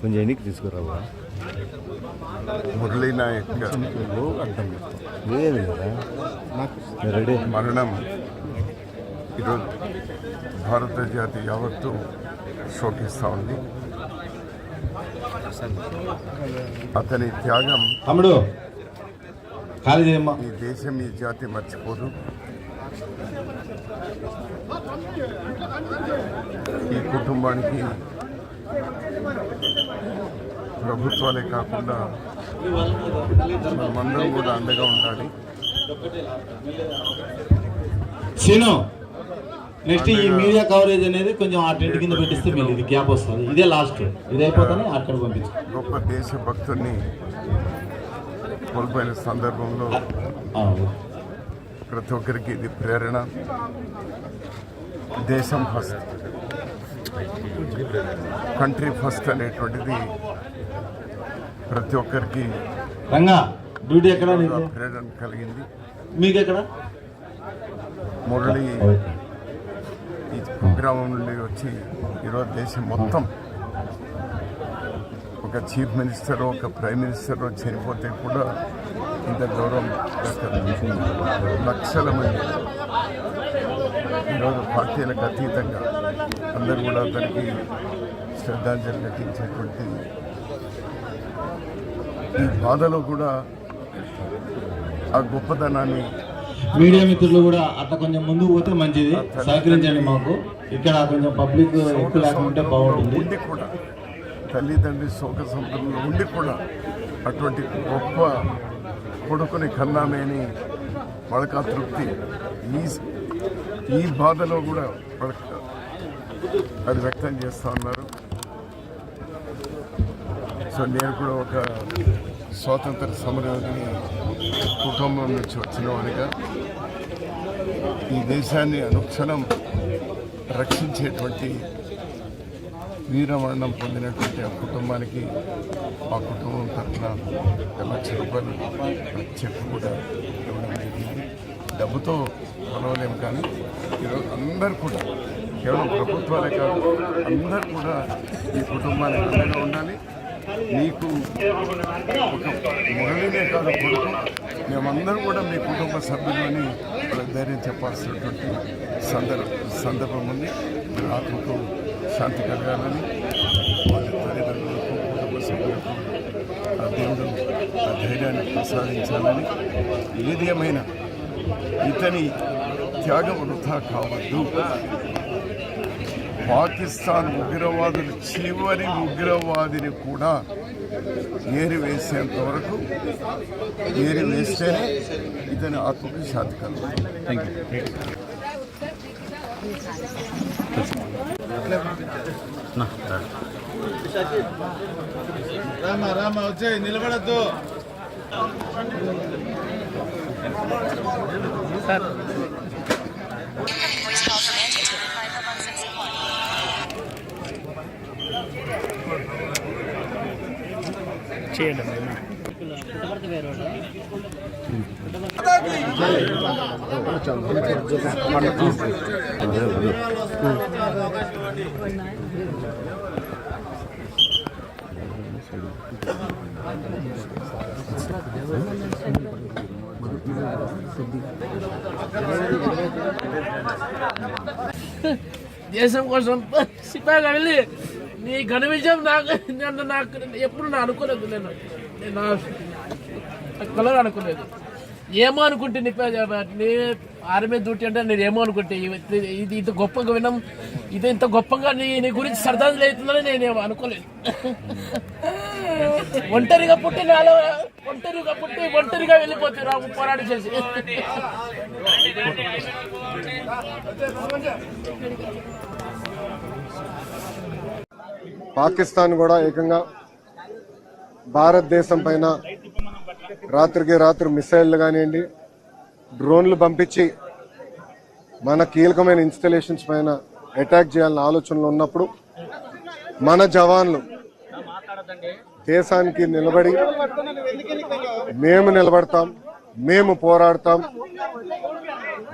కొంచెం ఎన్నికి తీసుకురావా మురళీ నాయక్ అర్థం లేదు కదా నాకు రెడీ మరణం ఈరోజు భారత జాతి యావత్తు శోకిస్తూ ఉంది. అతని త్యాగం తమ్ముడు ఈ దేశం ఈ జాతి మర్చిపోదు. ఈ కుటుంబానికి ప్రభుత్వాలే కాకుండా మనమందరం కూడా అండగా ఉండాలి. నెక్స్ట్ ఈ మీడియా కవరేజ్ అనేది కొంచెం ఆ టెంట్ కింద పెట్టిస్తే మీరు ఇది గ్యాప్ వస్తుంది. ఇదే లాస్ట్, ఇది అయిపోతానే అక్కడ పంపించారు. గొప్ప దేశభక్తుల్ని కోల్పోయిన సందర్భంలో ప్రతి ఒక్కరికి ఇది ప్రేరణ. దేశం ఫస్ట్, కంట్రీ ఫస్ట్ అనేటువంటిది ప్రతి ఒక్కరికి రంగా డ్యూటీ ఎక్కడ ప్రేరణ కలిగింది. మీకు ఎక్కడ మురళి ఈ కుగ్రామం నుండి వచ్చి ఈరోజు దేశం మొత్తం ఒక చీఫ్ మినిస్టర్ ఒక ప్రైమ్ మినిస్టర్ చనిపోతే కూడా ఇంత గౌరవం లక్షల మంది ఈరోజు పార్టీలకు అతీతంగా అందరూ కూడా దానికి శ్రద్ధాంజలి ఘటించేటువంటి ఈ బాధలో కూడా ఆ గొప్పతనాన్ని మీడియా మిత్రులు కూడా అట్లా కొంచెం ముందుకు పోతే మంచిది. సహకరించండి మాకు. ఇక్కడ కొంచెం పబ్లిక్ ఎక్కువ లేకుంటే బాగుంటుంది. ఉండి కూడా తల్లిదండ్రి శోక సంపదలు ఉండి కూడా అటువంటి గొప్ప కొడుకుని కన్నామేని వాళ్ళకి ఆ తృప్తి ఈ బాధలో కూడా వాళ్ళకి అది వ్యక్తం చేస్తూ ఉన్నారు. సో నేను కూడా ఒక స్వాతంత్ర సమరయోధిని కుటుంబం నుంచి వచ్చిన వాడిగా ఈ దేశాన్ని అనుక్షణం రక్షించేటువంటి వీరమరణం పొందినటువంటి ఆ కుటుంబానికి ఆ కుటుంబం తరఫున ₹1,00,000 చెక్ కూడా ఇవ్వడం జరిగింది. డబ్బుతో కొనలేము, కానీ ఈరోజు అందరూ కూడా కేవలం ప్రభుత్వాలే కాదు అందరూ కూడా ఈ కుటుంబానికి అండగా ఉండాలి. మీకు ఒక మురళినే కాదు కొడుకు, మేమందరం కూడా మీ కుటుంబ సభ్యులని వాళ్ళకి ధైర్యం చెప్పాల్సినటువంటి సందర్భం ఉంది. మీ ఆత్మకు శాంతి కలగాలని వాళ్ళ తల్లిదండ్రులకు కుటుంబ సభ్యులకు ఆ దేవుడు ఆ ధైర్యాన్ని ప్రసాదించాలని. ఏది ఏమైనా ఇతని త్యాగం వృథా కావద్దు. పాకిస్తాన్ ఉగ్రవాదులు చివరి ఉగ్రవాదిని కూడా ఏరివేసేంత వరకు ఏరివేస్తేనే ఇతని ఆత్మకు శాంతి కలుగుతుంది. రామ వచ్చాయి, నిలబడద్దు సార్. చేయండి దేశం కోసం సిపాయిగా వెళ్ళి నీ ఘన విజయం నాకు ఎప్పుడు నా అనుకోలేదు. నేను కలర్ అనుకోలేదు. ఏమో అనుకుంటే నీ ఆర్మీ డ్యూటీ అంటే నేను ఏమో అనుకుంటే ఇది ఇంత గొప్పగా విన్నాం, ఇది ఇంత గొప్పగా నీ గురించి శ్రద్ధాంజలి అవుతుందని నేను అనుకోలేదు. ఒంటరిగా పుట్టి నాలో ఒంటరిగా వెళ్ళిపోతే రాము పోరాటం చేసి. పాకిస్తాన్ కూడా ఏకంగా భారతదేశం పైన రాత్రికి రాత్రి మిసైళ్లు కానివ్వండి, డ్రోన్లు పంపించి మన కీలకమైన ఇన్స్టలేషన్స్ పైన అటాక్ చేయాలన్న ఆలోచనలు ఉన్నప్పుడు మన జవాన్లు దేశానికి నిలబడి మేము నిలబడతాం, మేము పోరాడతాం,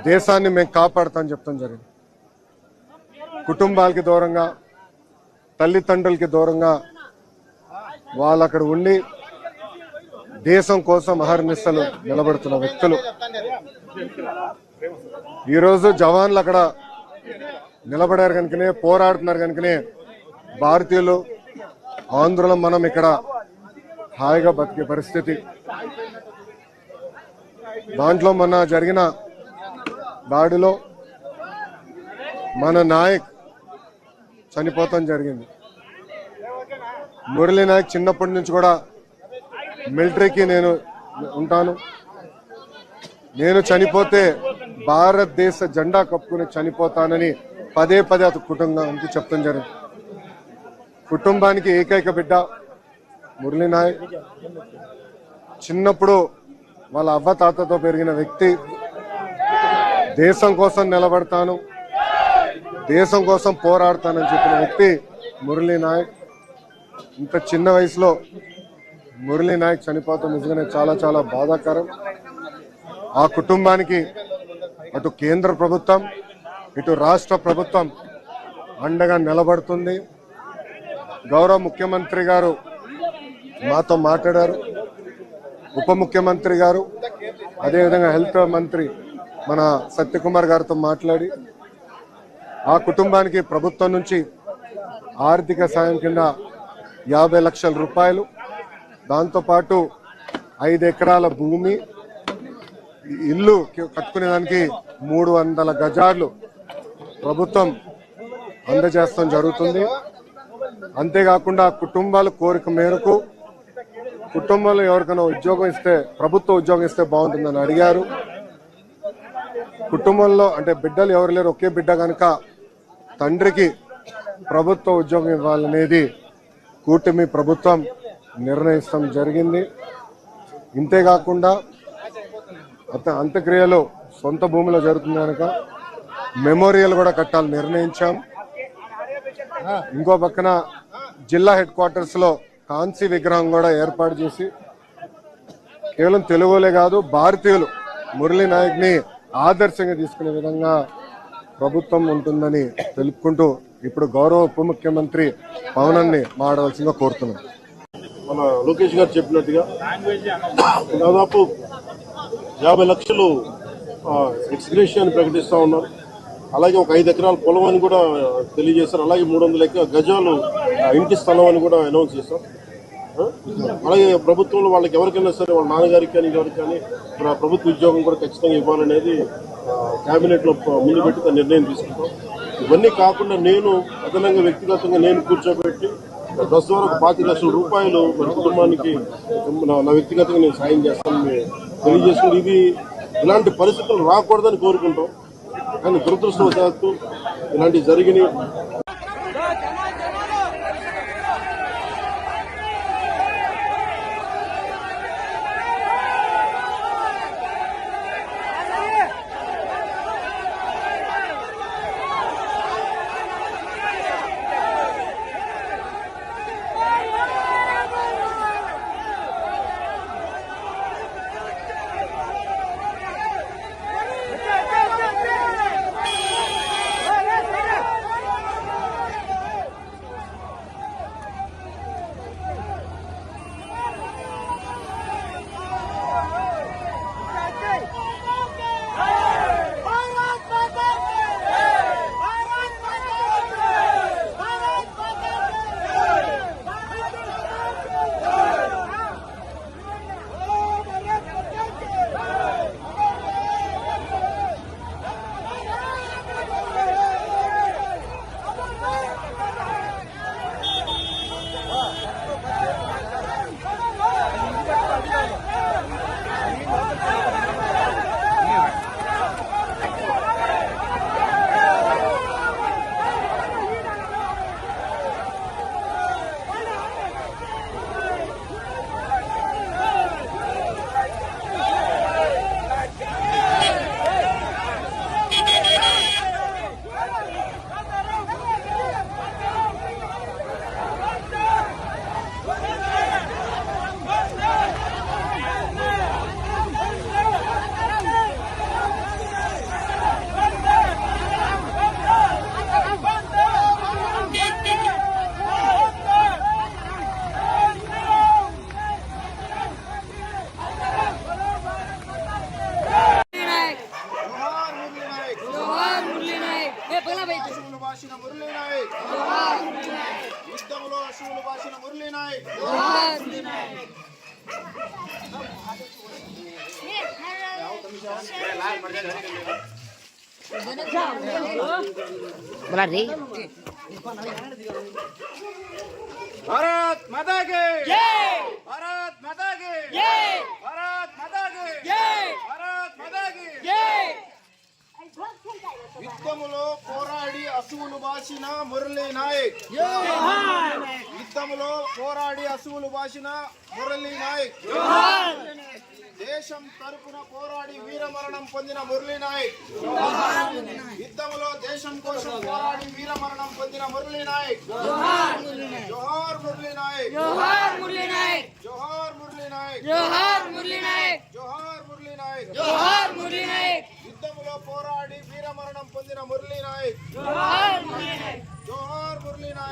దేశాన్ని మేము కాపాడతాం చెప్తాం జరిగింది. కుటుంబాలకి దూరంగా, తల్లిదండ్రులకి దూరంగా వాళ్ళు అక్కడ ఉండి దేశం కోసం అహర్నిశలు నిలబడుతున్న వ్యక్తులు. ఈరోజు జవాన్లు అక్కడ నిలబడారు కనుకనే, పోరాడుతున్నారు కనుకనే భారతీయులు ఆంధ్రులు మనం ఇక్కడ హాయిగా బతికే పరిస్థితి. దాంట్లో మొన్న జరిగిన దాడిలో మన నాయక్ చనిపోతాం జరిగింది. మురళీ నాయక్ చిన్నప్పటి నుంచి కూడా మిలిటరీకి నేను ఉంటాను, నేను చనిపోతే భారతదేశ జెండా కప్పుకుని చనిపోతానని పదే పదే అతని కుటుంబానికి చెప్తాం జరిగింది. కుటుంబానికి ఏకైక బిడ్డ మురళీ నాయక్. చిన్నప్పుడు వాళ్ళ అవ్వ తాతతో పెరిగిన వ్యక్తి. దేశం కోసం నిలబడతాను, దేశం కోసం పోరాడతానని చెప్పిన వ్యక్తి మురళీ నాయక్. ఇంత చిన్న వయసులో మురళీ నాయక్ చనిపోతాం నిజంగానే చాలా చాలా బాధాకరం. ఆ కుటుంబానికి అటు కేంద్ర ప్రభుత్వం ఇటు రాష్ట్ర ప్రభుత్వం అండగా నిలబడుతుంది. గౌరవ ముఖ్యమంత్రి గారు మాతో మాట్లాడారు, ఉప ముఖ్యమంత్రి గారు, అదేవిధంగా హెల్త్ మంత్రి మన సత్యకుమార్ గారితో మాట్లాడి ఆ కుటుంబానికి ప్రభుత్వం నుంచి ఆర్థిక సాయం కింద 50 లక్షల రూపాయలు, దాంతోపాటు 5 ఎకరాల భూమి, ఇల్లు కట్టుకునేదానికి 300 గజాలు ప్రభుత్వం అందజేస్తాం జరుగుతుంది. అంతేకాకుండా కుటుంబాల కోరిక మేరకు కుటుంబంలో ఎవరికైనా ఉద్యోగం ఇస్తే, ప్రభుత్వ ఉద్యోగం ఇస్తే బాగుంటుందని అడిగారు. కుటుంబంలో అంటే బిడ్డలు ఎవరు లేరు, ఒకే బిడ్డ కనుక తండ్రికి ప్రభుత్వ ఉద్యోగం ఇవ్వాలనేది కూటమి ప్రభుత్వం నిర్ణయిస్తాం జరిగింది. ఇంతేకాకుండా అంత్యక్రియలు సొంత భూమిలో జరుగుతుంది కనుక మెమోరియల్ కూడా కట్టాలని నిర్ణయించాం. ఇంకో పక్కన జిల్లా హెడ్ క్వార్టర్స్ లో కాంస్య విగ్రహం కూడా ఏర్పాటు చేసి కేవలం తెలుగులే కాదు భారతీయులు మురళీ నాయక్ ని ఆదర్శంగా తీసుకునే విధంగా ప్రభుత్వం ఉంటుందని తెలుపుకుంటూ ఇప్పుడు గౌరవ ఉప ముఖ్యమంత్రి పవనాన్ని మాట్లాడాల్సిందిగా కోరుతున్నాం. మన లోకేష్ గారు చెప్పినట్టుగా దాదాపు 50 లక్షలు ఎక్స్గ్రేషియా ప్రకటిస్తా ఉన్నారు. అలాగే ఒక 5 ఎకరాల పొలం అని కూడా తెలియజేశారు. అలాగే 300 గజాలు ఇంటి స్థలం అని కూడా అనౌన్స్ చేశారు. అలాగే ప్రభుత్వంలో వాళ్ళకి ఎవరికైనా సరే వాళ్ళ నాన్నగారికి కానీ ఎవరికి కానీ ప్రభుత్వ ఉద్యోగం కూడా ఖచ్చితంగా ఇవ్వాలనేది కేబినెట్ లో ముందు పెట్టి నిర్ణయం తీసుకుంటాం. ఇవన్నీ కాకుండా నేను అదనంగా వ్యక్తిగతంగా నేను కూర్చోబెట్టి ప్రస్తుతం వరకు 25 లక్షల రూపాయలు మన కుటుంబానికి నా వ్యక్తిగతంగా నేను సాయం చేస్తానని తెలియజేసుకుని ఇది ఇలాంటి పరిస్థితులు రాకూడదని కోరుకుంటాం. కానీ దురదృష్టవశాత్తు ఇలాంటివి జరిగినాయి. బాసిన మురళీ నాయక్ భారత్ మాతా కి జై భారత్ మాతా కి జై భారత్ మాతా కి జై భారత్ మాతా కి జై యుద్ధములో పోరాడి అసువులు బాసిన మురళీ నాయక్ యుద్ధములో పోరాడి అసువులు బాసిన మురళీ నాయక్ దేశం తరపున పోరాడి వీరమరణం పొందిన మురళీ నాయక్ యుద్ధములో దేశం కోసం పోరాడి వీరమరణం పొందిన మురళీ నాయక్ జోహార్ మురళీ నాయక్ జోహార్ మురళీ నాయక్ జోహార్ మురళీ నాయక్ జోహార్ మురళీ నాయక్ జోహార్ మురళీ నాయక్ జోహార్ మురళీ నాయక్ యుద్ధములో పోరాడి వీరమరణం పొందిన మురళీ నాయక్ జోహార్ మురళీ నాయక్ జోహార్ మురళీ నాయక్